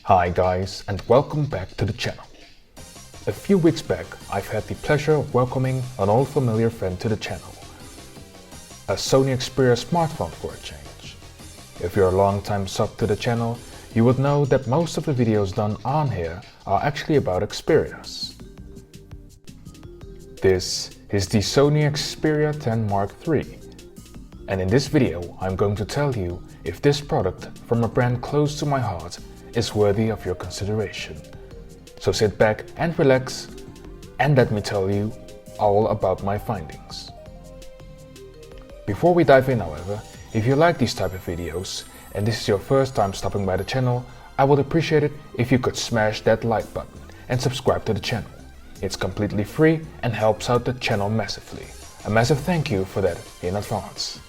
Hi guys, and welcome back to the channel. A few weeks back I've had the pleasure of welcoming an old familiar friend to the channel. A Sony Xperia smartphone for a change. If you're a long-time sub to the channel, you would know that most of the videos done on here are actually about Xperias. This is the Sony Xperia 10 Mark III, and in this video I'm going to tell you if this product from a brand close to my heart is worthy of your consideration. So sit back and relax and let me tell you all about my findings. Before we dive in, however, if you like these type of videos and this is your first time stopping by the channel, I would appreciate it if you could smash that like button and subscribe to the channel. It's completely free and helps out the channel massively. A massive thank you for that in advance.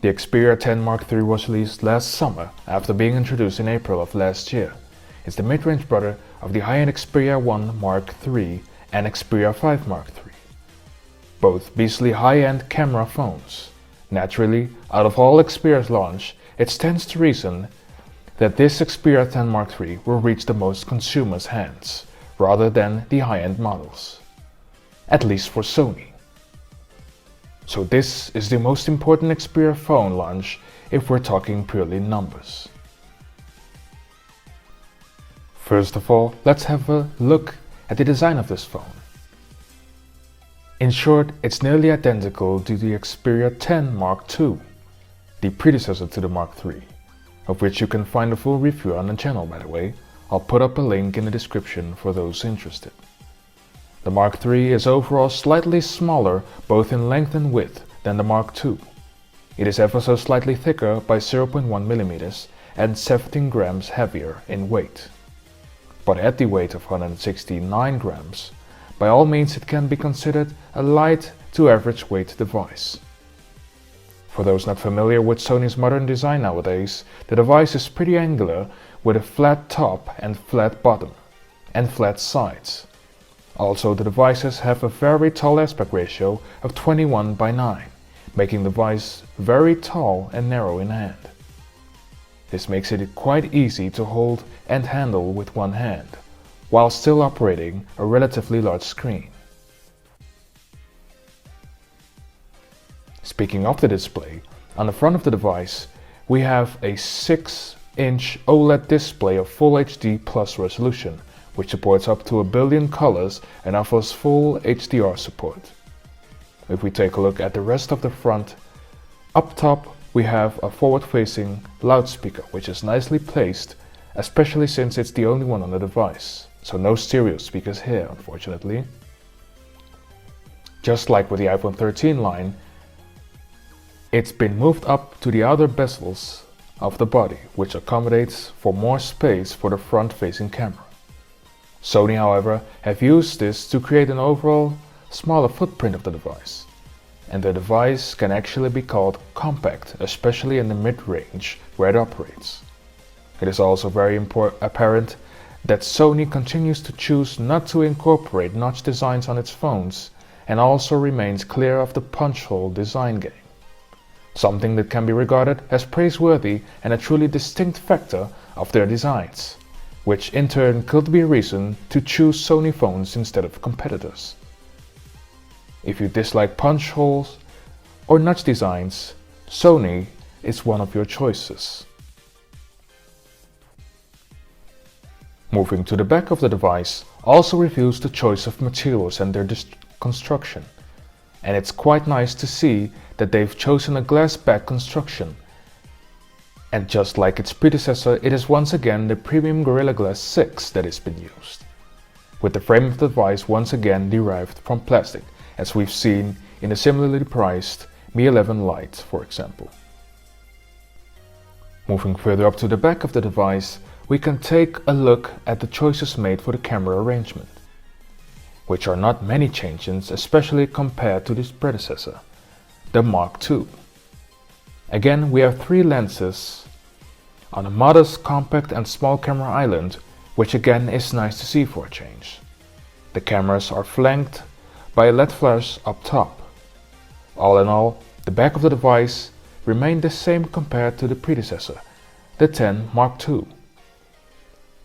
The Xperia 10 Mark III was released last summer after being introduced in April of last year. It's the mid-range brother of the high-end Xperia 1 Mark III and Xperia 5 Mark III. Both beastly high-end camera phones. Naturally, out of all Xperia's launch, it stands to reason that this Xperia 10 Mark III will reach the most consumers' hands, rather than the high-end models. At least for Sony. So this is the most important Xperia phone launch if we're talking purely numbers. First of all, let's have a look at the design of this phone. In short, it's nearly identical to the Xperia 10 Mark II, the predecessor to the Mark III, of which you can find a full review on the channel, by the way. I'll put up a link in the description for those interested. The Mark III is overall slightly smaller both in length and width than the Mark II. It is ever so slightly thicker by 0.1 mm and 17 grams heavier in weight. But at the weight of 169 grams, by all means it can be considered a light to average weight device. For those not familiar with Sony's modern design nowadays, the device is pretty angular with a flat top and flat bottom, and flat sides. Also, the devices have a very tall aspect ratio of 21:9, making the device very tall and narrow in hand. This makes it quite easy to hold and handle with one hand, while still operating a relatively large screen. Speaking of the display, on the front of the device we have a 6-inch OLED display of Full HD Plus resolution, which supports up to 1 billion colors and offers full HDR support. If we take a look at the rest of the front, up top we have a forward-facing loudspeaker which is nicely placed, especially since it's the only one on the device, so no stereo speakers here unfortunately. Just like with the iPhone 13 line, it's been moved up to the outer bezels of the body, which accommodates for more space for the front-facing camera. Sony, however, have used this to create an overall smaller footprint of the device, and the device can actually be called compact, especially in the mid-range where it operates. It is also very apparent that Sony continues to choose not to incorporate notch designs on its phones and also remains clear of the punch hole design game, something that can be regarded as praiseworthy and a truly distinct factor of their designs, which in turn could be a reason to choose Sony phones instead of competitors. If you dislike punch holes or notch designs, Sony is one of your choices. Moving to the back of the device also reveals the choice of materials and their construction. And it's quite nice to see that they've chosen a glass back construction. And just like its predecessor, it is once again the premium Gorilla Glass 6 that has been used, with the frame of the device once again derived from plastic, as we've seen in the similarly priced Mi 11 Lite, for example. Moving further up to the back of the device, we can take a look at the choices made for the camera arrangement, which are not many changes, especially compared to this predecessor, the Mark II. Again, we have 3 lenses on a modest, compact and small camera island, which again is nice to see for a change. The cameras are flanked by a LED flash up top. All in all, the back of the device remained the same compared to the predecessor, the 10 Mark II.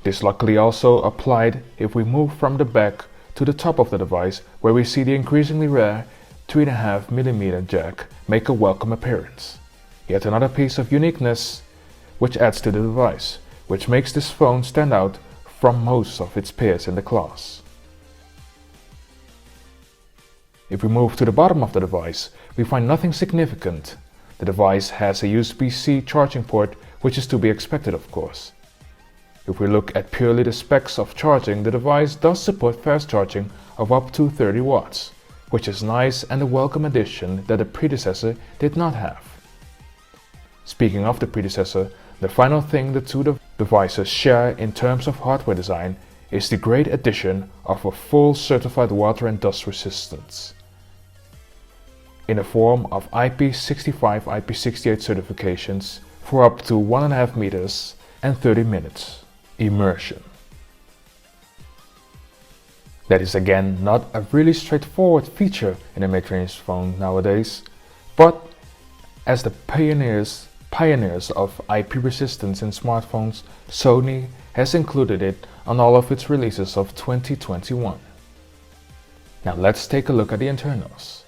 This luckily also applied if we move from the back to the top of the device, where we see the increasingly rare 3.5mm jack make a welcome appearance. Yet another piece of uniqueness which adds to the device, which makes this phone stand out from most of its peers in the class. If we move to the bottom of the device, we find nothing significant. The device has a USB-C charging port, which is to be expected of course. If we look at purely the specs of charging, the device does support fast charging of up to 30 watts, which is nice and a welcome addition that the predecessor did not have. Speaking of the predecessor, the final thing the two devices share in terms of hardware design is the great addition of a full certified water and dust resistance in the form of IP65, IP68 certifications for up to 1.5 meters and 30 minutes immersion. That is again not a really straightforward feature in a mid-range phone nowadays, but as the pioneers of IP resistance in smartphones, Sony has included it on all of its releases of 2021. Now let's take a look at the internals.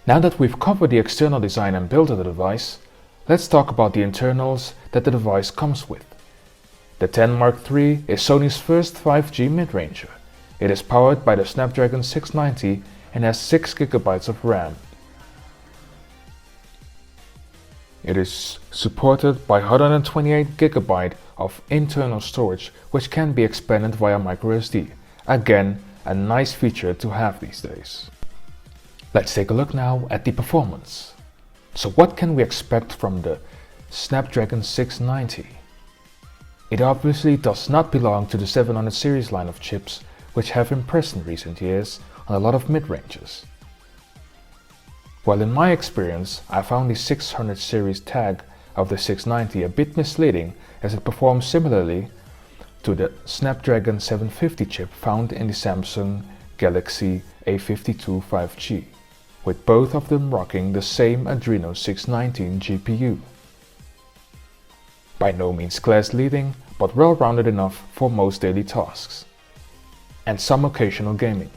Now that we've covered the external design and build of the device, let's talk about the internals that the device comes with. The 10 Mark III is Sony's first 5G mid-ranger. It is powered by the Snapdragon 690 and has 6GB of RAM. It is supported by 128GB of internal storage, which can be expanded via microSD. Again, a nice feature to have these days. Let's take a look now at the performance. So what can we expect from the Snapdragon 690? It obviously does not belong to the 700 series line of chips, which have impressed in recent years on a lot of mid-ranges. While in my experience, I found the 600 series tag of the 690 a bit misleading, as it performs similarly to the Snapdragon 750 chip found in the Samsung Galaxy A52 5G, with both of them rocking the same Adreno 619 GPU. By no means class-leading, but well-rounded enough for most daily tasks and some occasional gaming,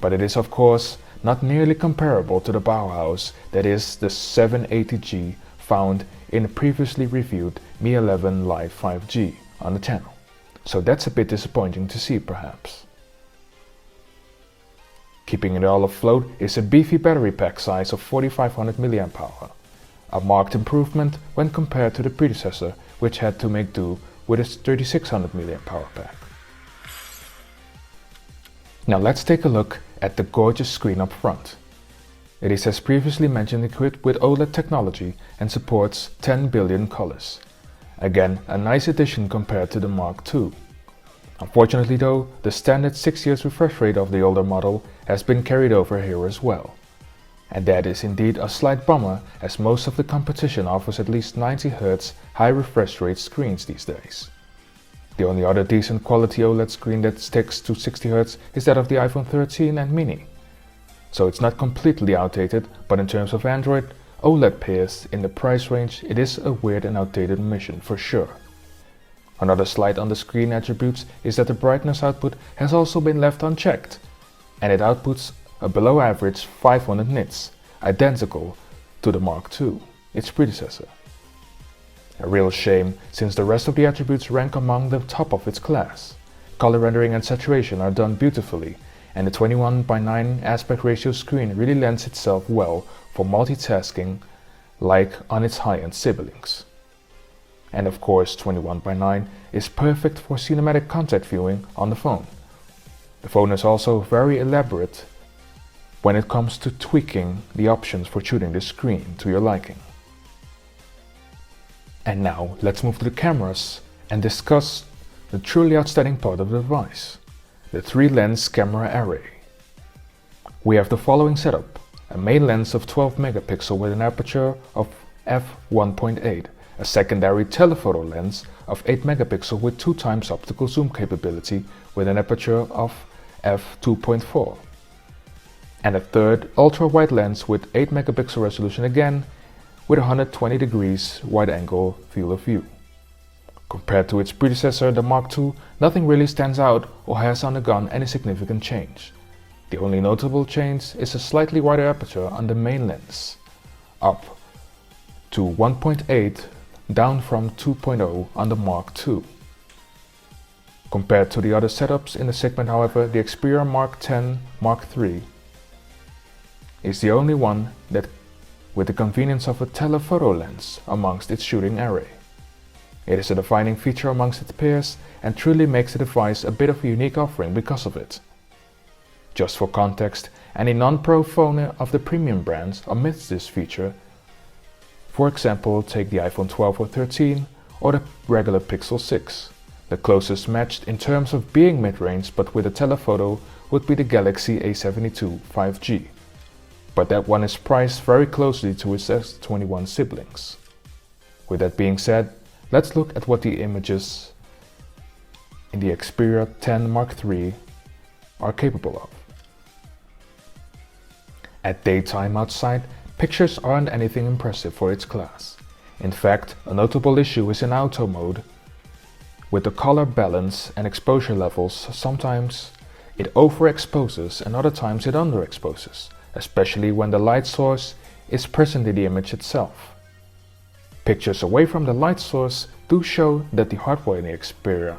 but it is of course not nearly comparable to the powerhouse that is the 780G found in a previously reviewed Mi 11 Live 5G on the channel, so that's a bit disappointing to see perhaps. Keeping it all afloat is a beefy battery pack size of 4500 mAh, a marked improvement when compared to the predecessor, which had to make do with its 3600 mAh pack. Now let's take a look at the gorgeous screen up front. It is, as previously mentioned, equipped with OLED technology and supports 10 billion colors. Again, a nice addition compared to the Mark II. Unfortunately though, the standard 6 years refresh rate of the older model has been carried over here as well. And that is indeed a slight bummer, as most of the competition offers at least 90Hz high refresh rate screens these days. The only other decent quality OLED screen that sticks to 60Hz is that of the iPhone 13 and Mini. So it's not completely outdated, but in terms of Android, OLED peers in the price range, it is a weird and outdated mission for sure. Another slight on the screen attributes is that the brightness output has also been left unchecked, and it outputs a below average 500 nits, identical to the Mark II, its predecessor. A real shame, since the rest of the attributes rank among the top of its class. Color rendering and saturation are done beautifully, and the 21:9 aspect ratio screen really lends itself well for multitasking like on its high-end siblings. And of course 21:9 is perfect for cinematic contact viewing on the phone. The phone is also very elaborate when it comes to tweaking the options for tuning the screen to your liking. And now let's move to the cameras and discuss the truly outstanding part of the device, the 3-lens camera array. We have the following setup: a main lens of 12 megapixel with an aperture of f1.8, a secondary telephoto lens of 8 megapixel with 2 times optical zoom capability with an aperture of f2.4, and a third ultra-wide lens with 8 megapixel resolution again with 120 degrees wide-angle field of view. Compared to its predecessor, the Mark II, nothing really stands out or has undergone any significant change. The only notable change is a slightly wider aperture on the main lens, up to 1.8 down from 2.0 on the Mark II. Compared to the other setups in the segment, however, the Xperia Mark X Mark III is the only one that with the convenience of a telephoto lens amongst its shooting array. It is a defining feature amongst its peers and truly makes the device a bit of a unique offering because of it. Just for context, any non-pro phone of the premium brands omits this feature. For example, take the iPhone 12 or 13 or the regular Pixel 6. The closest matched in terms of being mid-range but with a telephoto would be the Galaxy A72 5G. But that one is priced very closely to its S21 siblings. With that being said, let's look at what the images in the Xperia X Mark III are capable of. At daytime outside, pictures aren't anything impressive for its class. In fact, a notable issue is in auto mode. With the color balance and exposure levels, sometimes it overexposes and other times it underexposes, especially when the light source is present in the image itself. Pictures away from the light source do show that the hardware in the Xperia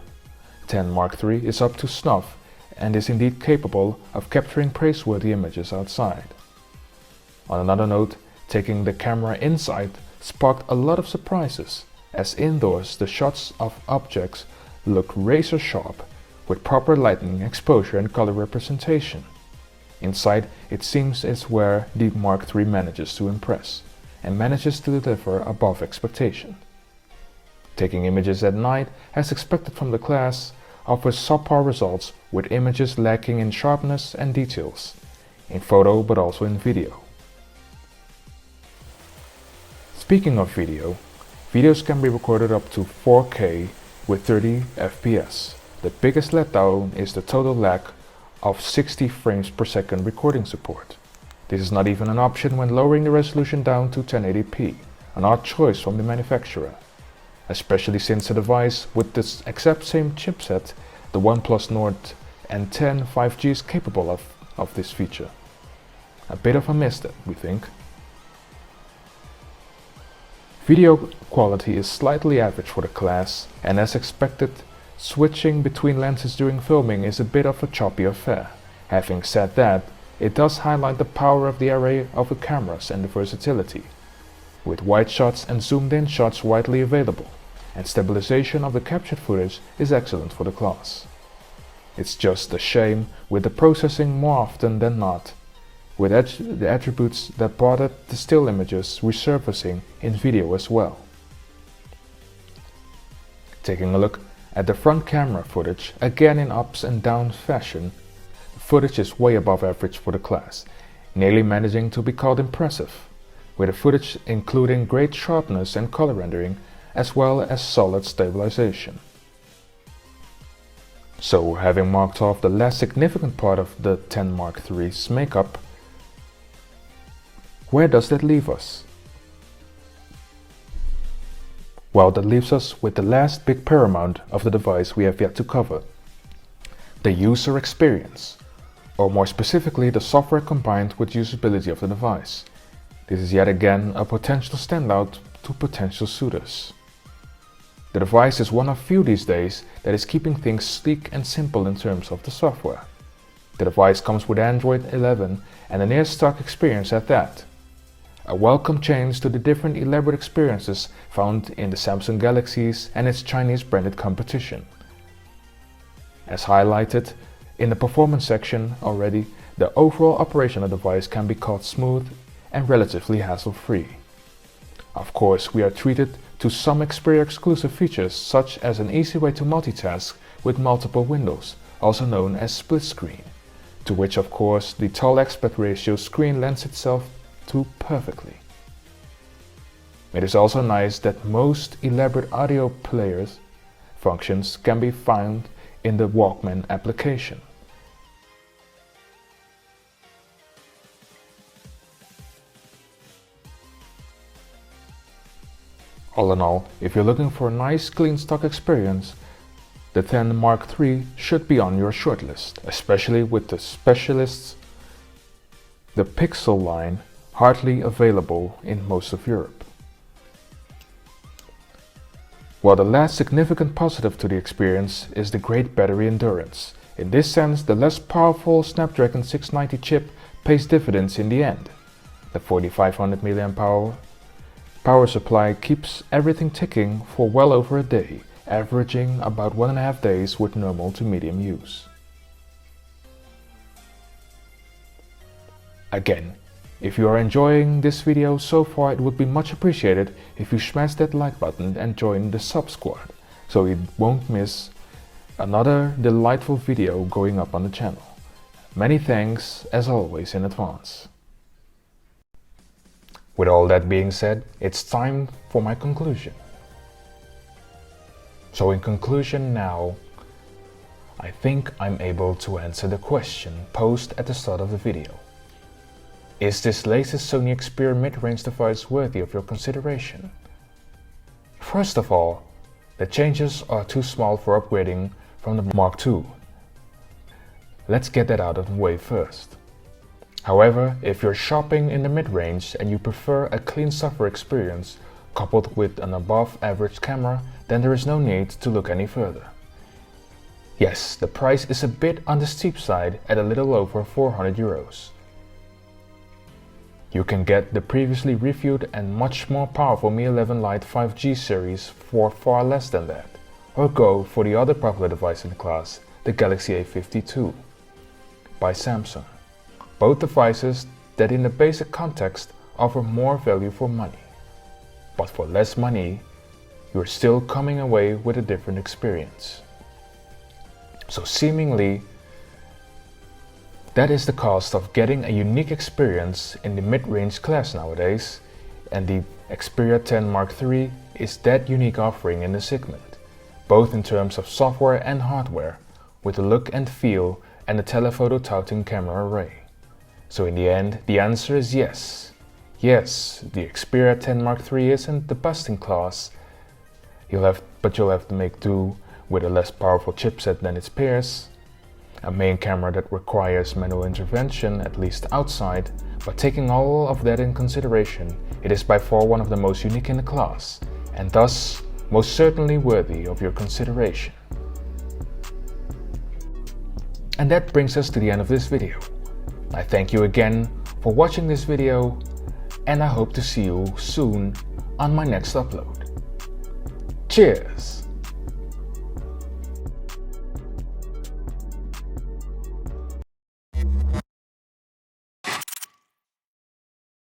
X Mark III is up to snuff and is indeed capable of capturing praiseworthy images outside. On another note, taking the camera inside sparked a lot of surprises, as indoors the shots of objects look razor sharp with proper lighting, exposure and color representation. Inside, it seems is where the Mark III manages to impress and manages to deliver above expectation. Taking images at night, as expected from the class, offers subpar results with images lacking in sharpness and details, in photo but also in video. Speaking of video, videos can be recorded up to 4K with 30 FPS. The biggest letdown is the total lack of 60 frames per second recording support. This is not even an option when lowering the resolution down to 1080p, an odd choice from the manufacturer, especially since the device with this exact same chipset, the OnePlus Nord N10 5G, is capable of this feature. A bit of a miss, we think. Video quality is slightly average for the class, and as expected, switching between lenses during filming is a bit of a choppy affair. Having said that, it does highlight the power of the array of the cameras and the versatility, with wide shots and zoomed in shots widely available, and stabilization of the captured footage is excellent for the class. It's just a shame with the processing more often than not, with the attributes that brought it the still images resurfacing in video as well. Taking a look at the front camera footage, again in ups and downs fashion, the footage is way above average for the class, nearly managing to be called impressive, with the footage including great sharpness and color rendering as well as solid stabilization. So, having marked off the less significant part of the X Mark III's makeup, where does that leave us? Well, that leaves us with the last big paramount of the device we have yet to cover, the user experience, or more specifically the software combined with usability of the device. This is yet again a potential standout to potential suitors. The device is one of few these days that is keeping things sleek and simple in terms of the software. The device comes with Android 11 and a near stock experience at that. A welcome change to the different elaborate experiences found in the Samsung Galaxies and its Chinese branded competition. As highlighted in the performance section already, the overall operation of the device can be called smooth and relatively hassle-free. Of course, we are treated to some Xperia exclusive features such as an easy way to multitask with multiple windows, also known as split screen, to which of course the tall aspect ratio screen lends itself to perfectly. It is also nice that most elaborate audio players functions can be found in the Walkman application. All in all, if you're looking for a nice clean stock experience, the 10 Mark III should be on your shortlist, especially with the specialists. The Pixel line hardly available in most of Europe. While the last significant positive to the experience is the great battery endurance. In this sense, the less powerful Snapdragon 690 chip pays dividends in the end. The 4500 mAh power supply keeps everything ticking for well over a day, averaging about 1.5 days with normal to medium use. Again, if you are enjoying this video so far, it would be much appreciated if you smash that like button and join the sub squad, so you won't miss another delightful video going up on the channel. Many thanks as always in advance. With all that being said, it's time for my conclusion. So in conclusion now, I think I'm able to answer the question posed at the start of the video. Is this latest Sony Xperia mid-range device worthy of your consideration? First of all, the changes are too small for upgrading from the Mark II. Let's get that out of the way first. However, if you're shopping in the mid-range and you prefer a clean software experience coupled with an above-average camera, then there is no need to look any further. Yes, the price is a bit on the steep side at a little over 400 euros. You can get the previously reviewed and much more powerful Mi 11 Lite 5G series for far less than that, or go for the other popular device in the class, the Galaxy A52 by Samsung. Both devices that in the basic context offer more value for money. But for less money, you're still coming away with a different experience. So seemingly, that is the cost of getting a unique experience in the mid-range class nowadays, and the Xperia 10 Mark III is that unique offering in the segment, both in terms of software and hardware, with the look and feel and the telephoto touting camera array. So in the end, the answer is yes. Yes, the Xperia 10 Mark III isn't the best in class, but you'll have to make do with a less powerful chipset than its peers, a main camera that requires manual intervention, at least outside, but taking all of that in consideration, it is by far one of the most unique in the class, and thus most certainly worthy of your consideration. And that brings us to the end of this video. I thank you again for watching this video, and I hope to see you soon on my next upload. Cheers!